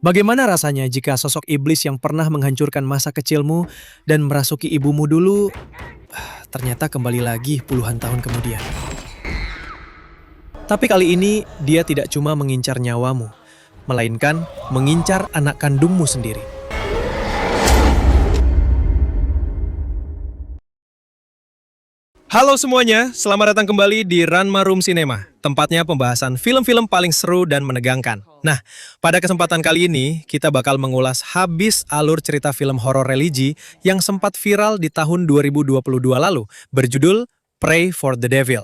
Bagaimana rasanya jika sosok iblis yang pernah menghancurkan masa kecilmu dan merasuki ibumu dulu, ternyata kembali lagi puluhan tahun kemudian? Tapi kali ini dia tidak cuma mengincar nyawamu, melainkan mengincar anak kandungmu sendiri. Halo semuanya, selamat datang kembali di Ranma Room Cinema, tempatnya pembahasan film-film paling seru dan menegangkan. Nah, pada kesempatan kali ini, kita bakal mengulas habis alur cerita film horor religi yang sempat viral di tahun 2022 lalu, berjudul Pray for the Devil.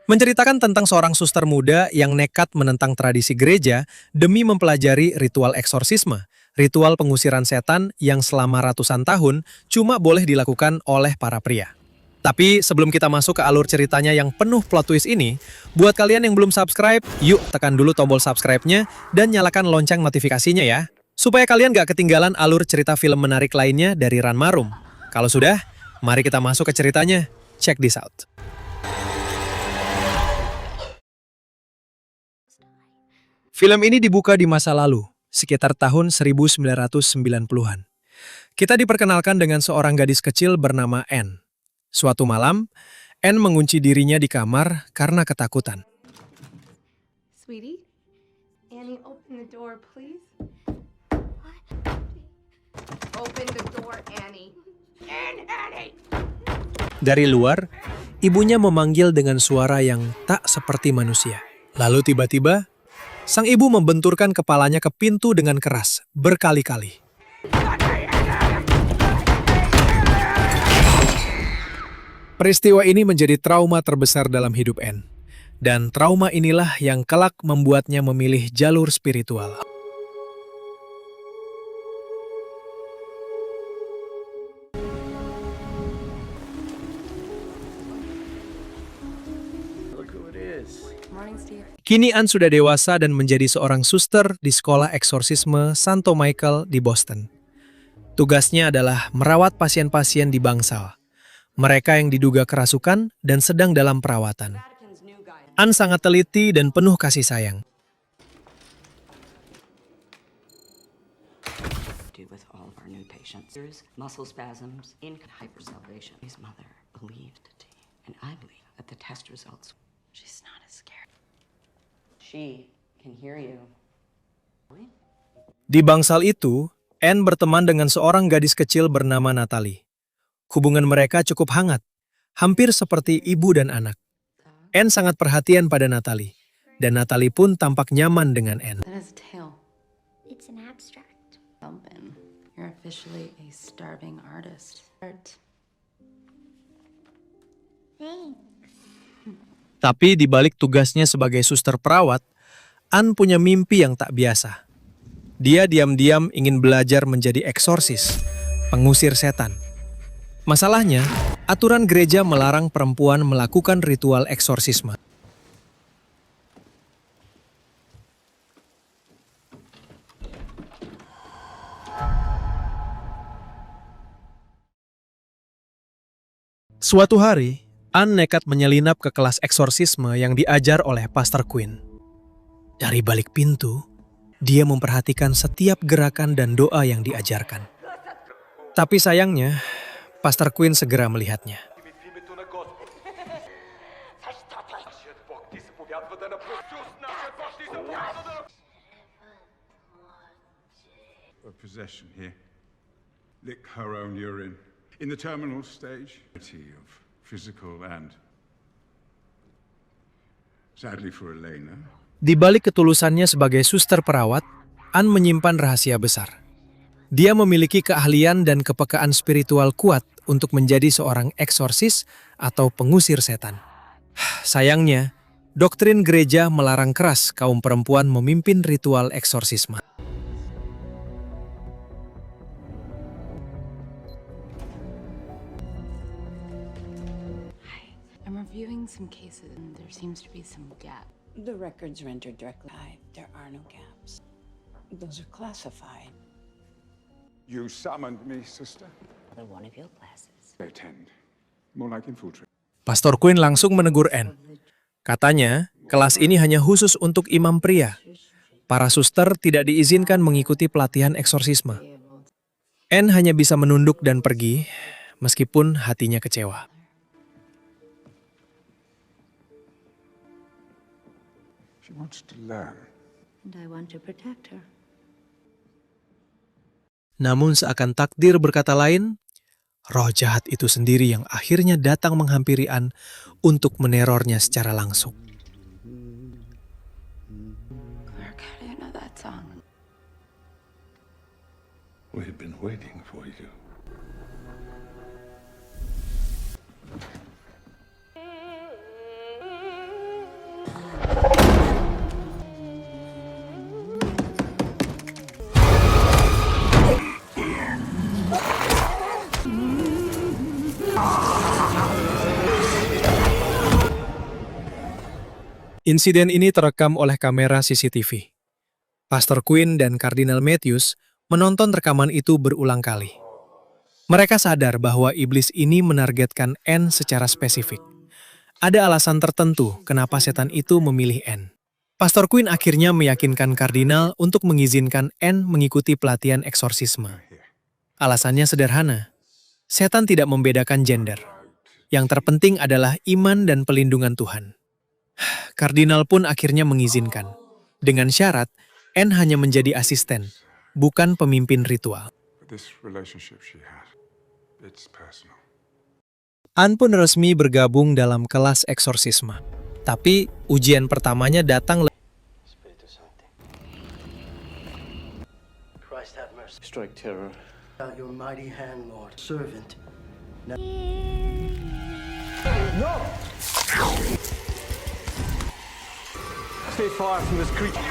Menceritakan tentang seorang suster muda yang nekat menentang tradisi gereja demi mempelajari ritual eksorsisme, ritual pengusiran setan yang selama ratusan tahun cuma boleh dilakukan oleh para pria. Tapi sebelum kita masuk ke alur ceritanya yang penuh plot twist ini, buat kalian yang belum subscribe, yuk tekan dulu tombol subscribe-nya dan nyalakan lonceng notifikasinya ya, supaya kalian gak ketinggalan alur cerita film menarik lainnya dari Ranma Room. Kalau sudah, mari kita masuk ke ceritanya. Check this out. Film ini dibuka di masa lalu, sekitar tahun 1990-an. Kita diperkenalkan dengan seorang gadis kecil bernama Anne. Suatu malam, Anne mengunci dirinya di kamar karena ketakutan. Sweetie, Annie, open the door, please. Open the door, Annie. Annie! Dari luar, ibunya memanggil dengan suara yang tak seperti manusia. Lalu tiba-tiba, sang ibu membenturkan kepalanya ke pintu dengan keras, berkali-kali. Peristiwa ini menjadi trauma terbesar dalam hidup Anne. Dan trauma inilah yang kelak membuatnya memilih jalur spiritual. Morning, Steve. Kini Anne sudah dewasa dan menjadi seorang suster di sekolah eksorsisme Santo Michael di Boston. Tugasnya adalah merawat pasien-pasien di bangsal. Mereka yang diduga kerasukan dan sedang dalam perawatan. Anne sangat teliti dan penuh kasih sayang. Do with all of our new patients. There's muscle spasms in hypersalivation. His mother believed and I believe that the test results. She's not as scared. She can hear you. Di bangsal itu, Anne berteman dengan seorang gadis kecil bernama Natalie. Hubungan mereka cukup hangat, hampir seperti ibu dan anak. Anne sangat perhatian pada Natalie, dan Natalie pun tampak nyaman dengan Anne. That has a tail. It's an abstract. Bumpin'. You're officially a starving artist. Art. Thanks. Tapi di balik tugasnya sebagai suster perawat, Anne punya mimpi yang tak biasa. Dia diam-diam ingin belajar menjadi eksorsis, pengusir setan. Masalahnya, aturan gereja melarang perempuan melakukan ritual eksorsisme. Suatu hari, Anne nekat menyelinap ke kelas eksorsisme yang diajar oleh Pastor Quinn. Dari balik pintu, dia memperhatikan setiap gerakan dan doa yang diajarkan. Tapi sayangnya, Pastor Quinn segera melihatnya. A possession here. Lick her own urine. In the terminal stage of physical and, sadly for Elena, Di balik ketulusannya sebagai suster perawat, Anne menyimpan rahasia besar. Dia memiliki keahlian dan kepekaan spiritual kuat untuk menjadi seorang eksorsis atau pengusir setan. Sayangnya, doktrin gereja melarang keras kaum perempuan memimpin ritual eksorsisme. I'm reviewing some cases and there seems to be some gap. The records are entered directly. There are no gaps. Those are classified. you summoned me, sister. Another one of your classes. Attend. More like infiltrate. Pastor Quinn langsung menegur Anne. Katanya, kelas ini hanya khusus untuk imam pria. Para suster tidak diizinkan mengikuti pelatihan eksorsisme. Anne hanya bisa menunduk dan pergi, meskipun hatinya kecewa. She wants to learn. And I want to protect her. Namun seakan takdir berkata lain, roh jahat itu sendiri yang akhirnya datang menghampiri Anne untuk menerornya secara langsung. Clark, how do you know that song? We've been waiting for you. Insiden ini terekam oleh kamera CCTV. Pastor Quinn dan Kardinal Matthews menonton rekaman itu berulang kali. Mereka sadar bahwa iblis ini menargetkan Anne secara spesifik. Ada alasan tertentu kenapa setan itu memilih Anne. Pastor Quinn akhirnya meyakinkan Kardinal untuk mengizinkan Anne mengikuti pelatihan eksorsisme. Alasannya sederhana. Setan tidak membedakan gender. Yang terpenting adalah iman dan pelindungan Tuhan. Kardinal pun akhirnya mengizinkan. Dengan syarat, Anne hanya menjadi asisten, bukan pemimpin ritual. But this relationship she has, it's personal. Anne pun resmi bergabung dalam kelas eksorsisme. Tapi ujian pertamanya datang Spiritu Sancti. Christ have mercy. Strike terror. Out your mighty hand, Lord. Servant. Stay far from this creature.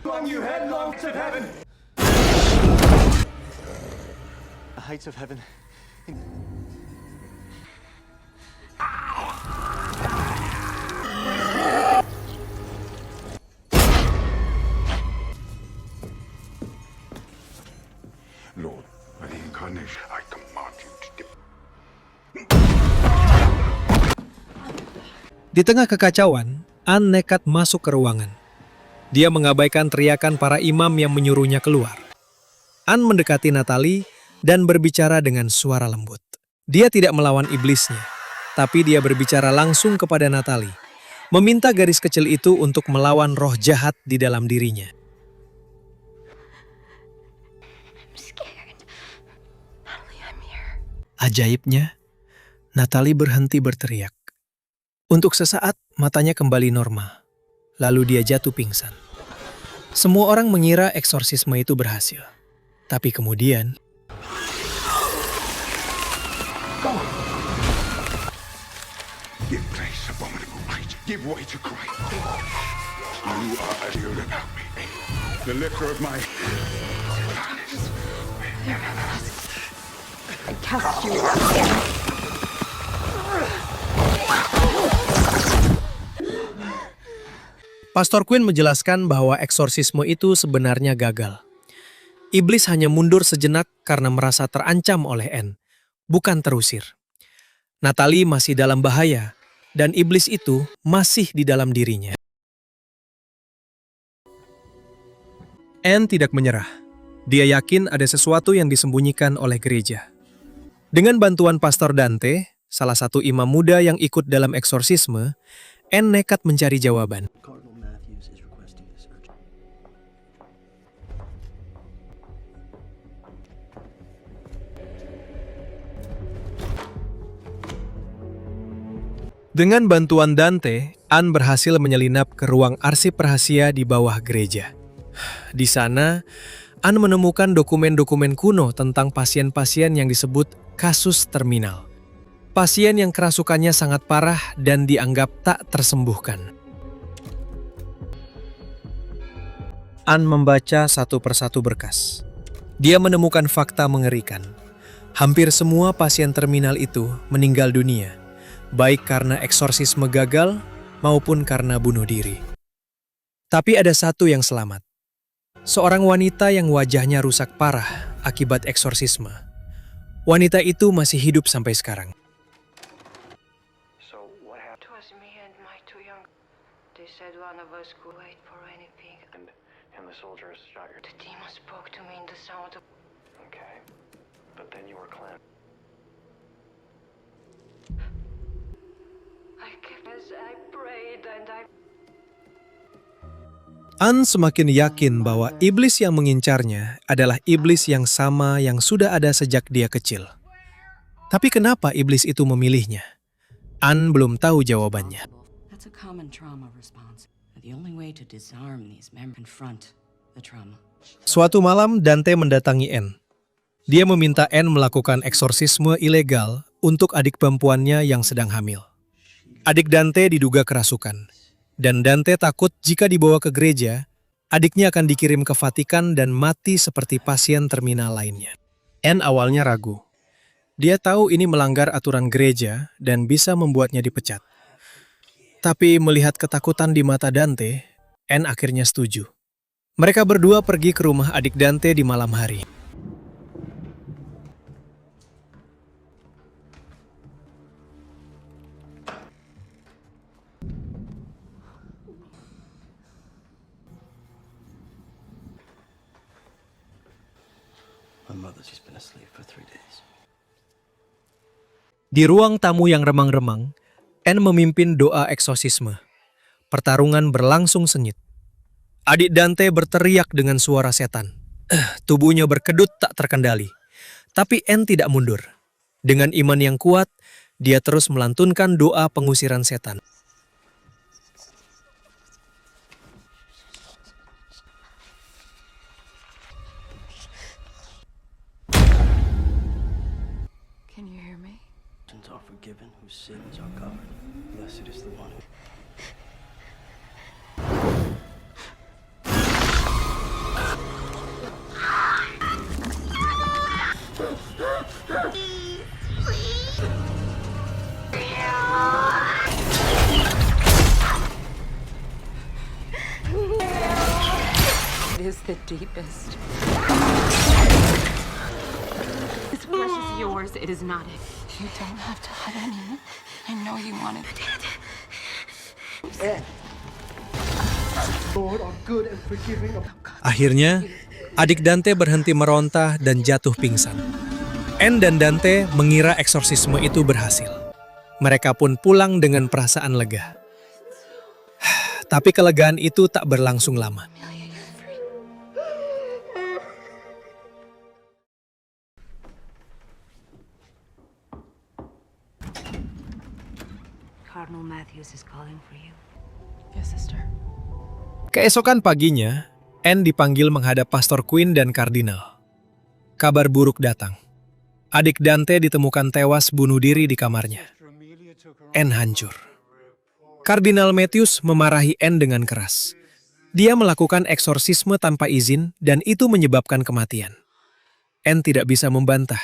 Among you headlong to heaven. The heights of heaven. Lord, by the incarnation, I command you to depart. Di tengah kekacauan, Anne nekat masuk ke ruangan. Dia mengabaikan teriakan para imam yang menyuruhnya keluar. Anne mendekati Natalie dan berbicara dengan suara lembut. Dia tidak melawan iblisnya, tapi dia berbicara langsung kepada Natalie, meminta gadis kecil itu untuk melawan roh jahat di dalam dirinya. I'm scared. Natalie, I'm here. Ajaibnya, Natalie berhenti berteriak. Untuk sesaat, matanya kembali normal. Lalu dia jatuh pingsan. Semua orang mengira eksorsisme itu berhasil. Tapi kemudian, Give place, abominable creature. Give way to Christ. You are a shield about me. The lifter of my... I cast you. Pastor Quinn menjelaskan bahwa eksorsisme itu sebenarnya gagal. Iblis hanya mundur sejenak karena merasa terancam oleh Anne, bukan terusir. Natalie masih dalam bahaya, dan iblis itu masih di dalam dirinya. Anne tidak menyerah. Dia yakin ada sesuatu yang disembunyikan oleh gereja. Dengan bantuan Pastor Dante, salah satu imam muda yang ikut dalam eksorsisme, Anne nekat mencari jawaban. Cardinal Matthews is requesting this urgent. Dengan bantuan Dante, Anne berhasil menyelinap ke ruang arsip rahasia di bawah gereja. Di sana, Anne menemukan dokumen-dokumen kuno tentang pasien-pasien yang disebut kasus terminal. Pasien yang kerasukannya sangat parah dan dianggap tak tersembuhkan. Anne membaca satu persatu berkas. Dia menemukan fakta mengerikan. Hampir semua pasien terminal itu meninggal dunia, baik karena eksorsisme gagal maupun karena bunuh diri. Tapi ada satu yang selamat. Seorang wanita yang wajahnya rusak parah akibat eksorsisme. Wanita itu masih hidup sampai sekarang. So what happened? It was me and my two young. They said one of us could wait for archers shot your... The demon spoke to me in the sound of... Okay. But then you were cleansed. I prayed and I... Anne semakin yakin bahwa iblis yang mengincarnya adalah iblis yang sama yang sudah ada sejak dia kecil. Tapi kenapa iblis itu memilihnya? Anne belum tahu jawabannya. That's a common trauma response. The only way to disarm these memories, confront the trauma. Suatu malam Dante mendatangi Anne. Dia meminta Anne melakukan eksorsisme ilegal untuk adik perempuannya yang sedang hamil. Adik Dante diduga kerasukan, dan Dante takut jika dibawa ke gereja, adiknya akan dikirim ke Vatikan dan mati seperti pasien terminal lainnya. Anne awalnya ragu. Dia tahu ini melanggar aturan gereja dan bisa membuatnya dipecat. Tapi melihat ketakutan di mata Dante, Anne akhirnya setuju. Mereka berdua pergi ke rumah adik Dante di malam hari. My mother's just been asleep for 3 days. Di ruang tamu yang remang-remang, Anne memimpin doa eksorsisme. Pertarungan berlangsung sengit. Adik Dante berteriak dengan suara setan. Tubuhnya berkedut tak terkendali. Tapi Anne tidak mundur. Dengan iman yang kuat, dia terus melantunkan doa pengusiran setan. Can you hear me? Sins are forgiven, whose sins are covered. Blessed is the one who... It is the deepest. This flesh is yours, it is not it. You don't have to hide anymore. I know you want it. Lord are good and forgiving. Akhirnya, adik Dante berhenti meronta dan jatuh pingsan. Anne dan Dante mengira eksorsisme itu berhasil. Mereka pun pulang dengan perasaan lega. Tapi kelegaan itu tak berlangsung lama. Cardinal Matthews is calling for you. Yes, sister. Keesokan paginya, Anne dipanggil menghadap Pastor Quinn dan Kardinal. Kabar buruk datang. Adik Dante ditemukan tewas bunuh diri di kamarnya. Anne hancur. Kardinal Matthews memarahi Anne dengan keras. Dia melakukan eksorsisme tanpa izin dan itu menyebabkan kematian. Anne tidak bisa membantah.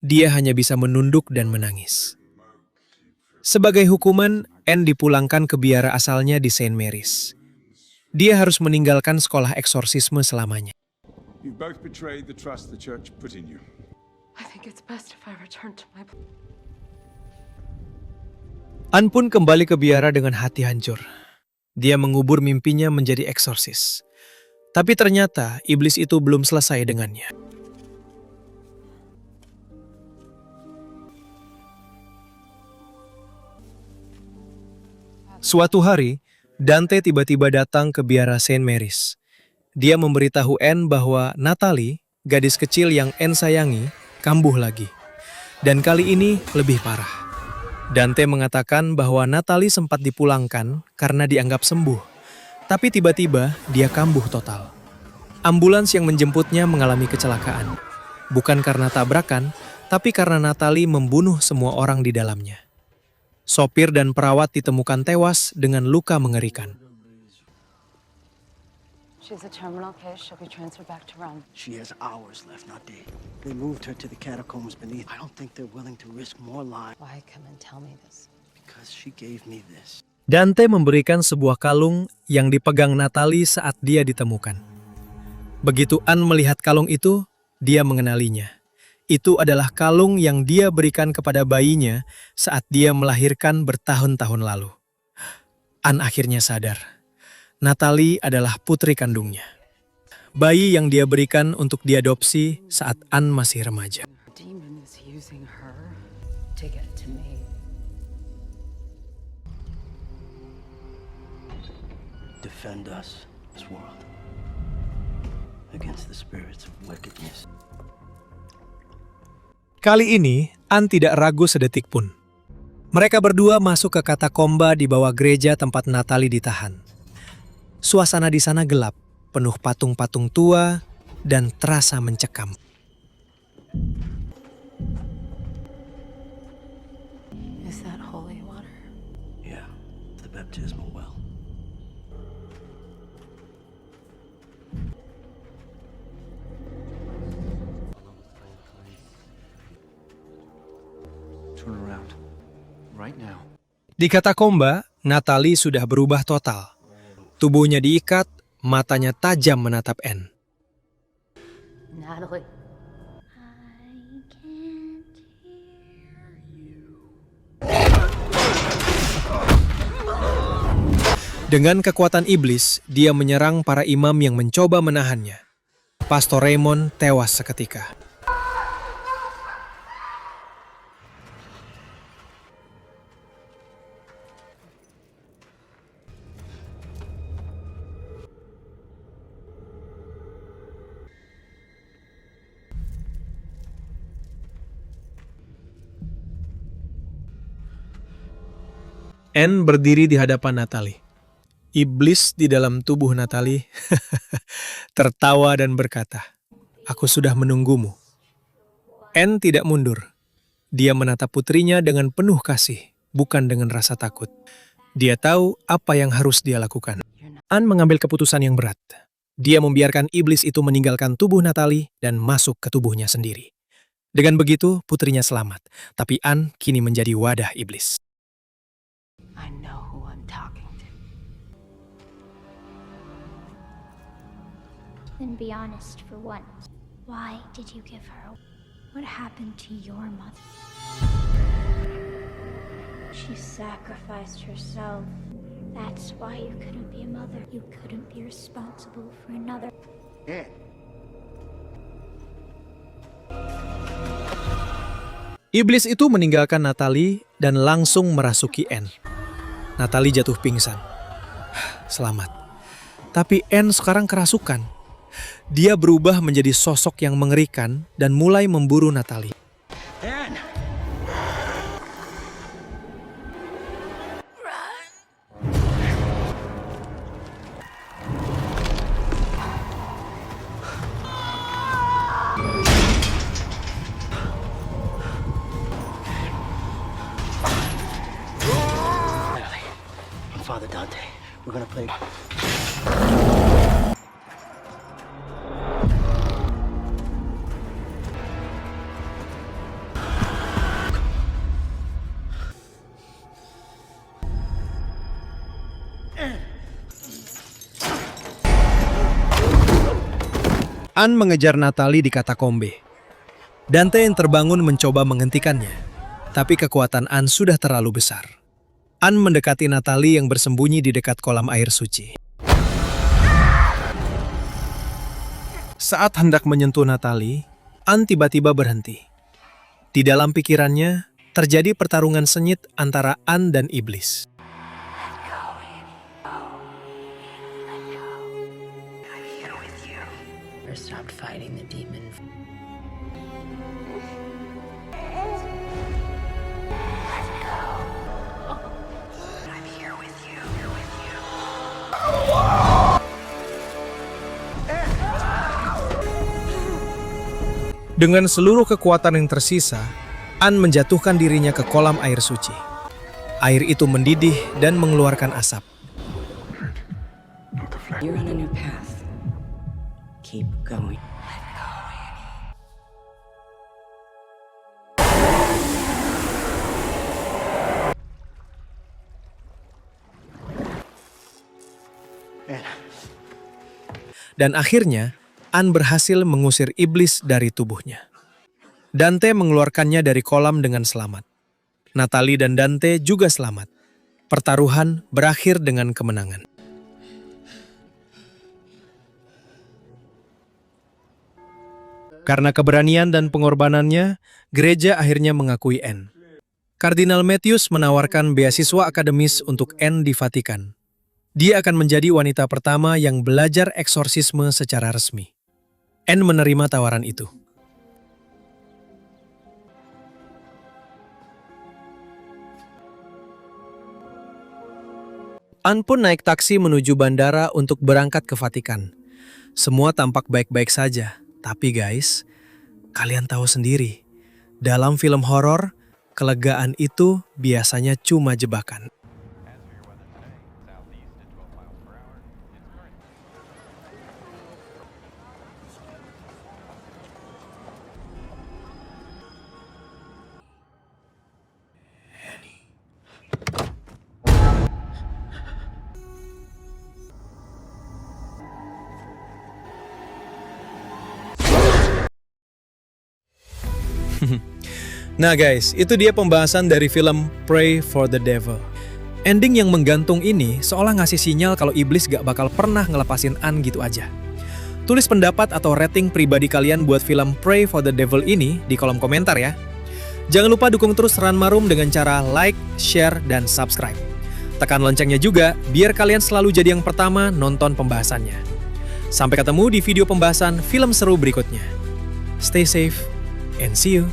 Dia hanya bisa menunduk dan menangis. Sebagai hukuman, Anne dipulangkan ke biara asalnya di St. Mary's. Dia harus meninggalkan sekolah eksorsisme selamanya. You both betrayed the trust the church put in you. I think it's best if I return to my... Anne pun kembali ke biara dengan hati hancur. Dia mengubur mimpinya menjadi eksorsis. Tapi ternyata iblis itu belum selesai dengannya. Suatu hari, Dante tiba-tiba datang ke biara St. Mary's. Dia memberitahu Anne bahwa Natalie, gadis kecil yang Anne sayangi, kambuh lagi. Dan kali ini lebih parah. Dante mengatakan bahwa Natalie sempat dipulangkan karena dianggap sembuh. Tapi tiba-tiba dia kambuh total. Ambulans yang menjemputnya mengalami kecelakaan. Bukan karena tabrakan, tapi karena Natalie membunuh semua orang di dalamnya. Sopir dan perawat ditemukan tewas dengan luka mengerikan. She's a terminal case. She'll be transferred back to Rome. She has hours left, not days. They moved her to the catacombs beneath. I don't think they're willing to risk more lives. Why come and tell me this? Because she gave me this. Dante memberikan sebuah kalung yang dipegang Natalie saat dia ditemukan. Begitu Anne melihat kalung itu, dia mengenalinya. Itu adalah kalung yang dia berikan kepada bayinya saat dia melahirkan bertahun-tahun lalu. Anne akhirnya sadar. Natalie adalah putri kandungnya. bayi yang dia berikan untuk diadopsi saat Anne masih remaja. Demon is using her. To get to me. Defend us, this world, against the spirits of wickedness. Kali ini, Anne tidak ragu sedetik pun. Mereka berdua masuk ke katakomba di bawah gereja tempat Natalie ditahan. Suasana di sana gelap, penuh patung-patung tua, dan terasa mencekam. Is that holy water? Yeah, the baptismal well. Turn around. Right now. Di katakomba, Natalie sudah berubah total. Tubuhnya diikat, matanya tajam menatap Anne. Natalie. I can't hear you. Dengan kekuatan iblis, dia menyerang para imam yang mencoba menahannya. Pastor Raymond tewas seketika. Anne berdiri di hadapan Natalie. Iblis di dalam tubuh Natalie tertawa dan berkata, "Aku sudah menunggumu." Anne tidak mundur. Dia menatap putrinya dengan penuh kasih, bukan dengan rasa takut. Dia tahu apa yang harus dia lakukan. Anne mengambil keputusan yang berat. Dia membiarkan iblis itu meninggalkan tubuh Natalie dan masuk ke tubuhnya sendiri. Dengan begitu, putrinya selamat. Tapi Anne kini menjadi wadah iblis. I know who I'm talking to. Then be honest for once. Why did you give her? What happened to your mother? She sacrificed herself. That's why you couldn't be a mother. You couldn't be responsible for another. Iblis itu meninggalkan Natalie dan langsung merasuki Anne. Natalie jatuh pingsan. Selamat. Tapi Anne sekarang kerasukan. Dia berubah menjadi sosok yang mengerikan dan mulai memburu Natalie. Anne! Natalie, I'm Father Dante. We're gonna play. Anne mengejar Natalie di katakombe. Dante yang terbangun mencoba menghentikannya, tapi kekuatan Anne sudah terlalu besar. Anne mendekati Natalie yang bersembunyi di dekat kolam air suci. Saat hendak menyentuh Natalie, Anne tiba-tiba berhenti. Di dalam pikirannya, terjadi pertarungan sengit antara Anne dan iblis. Never stopped fighting the demon. I'm here with you. Dengan seluruh kekuatan yang tersisa, Anne menjatuhkan dirinya ke kolam air suci. Air itu mendidih dan mengeluarkan asap. Not the flesh. You're on a new path. Keep going. Anne, Dan akhirnya, Anne berhasil mengusir iblis dari tubuhnya. Dante mengeluarkannya dari kolam dengan selamat. Natalie dan Dante juga selamat. Pertaruhan berakhir dengan kemenangan. Karena keberanian dan pengorbanannya, gereja akhirnya mengakui Anne. Kardinal Matthews menawarkan beasiswa akademis untuk Anne di Vatikan. Dia akan menjadi wanita pertama yang belajar eksorsisme secara resmi. Anne menerima tawaran itu. Anne pun naik taksi menuju bandara untuk berangkat ke Vatikan. Semua tampak baik-baik saja, tapi guys, kalian tahu sendiri, dalam film horor, kelegaan itu biasanya cuma jebakan. Nah guys, itu dia pembahasan dari film Pray for the Devil. Ending yang menggantung ini seolah ngasih sinyal kalau iblis gak bakal pernah ngelepasin Anne gitu aja. Tulis pendapat atau rating pribadi kalian buat film Pray for the Devil ini di kolom komentar ya. Jangan lupa dukung terus Ran Marum dengan cara like, share, dan subscribe. Tekan loncengnya juga biar kalian selalu jadi yang pertama nonton pembahasannya. Sampai ketemu di video pembahasan film seru berikutnya. Stay safe and see you.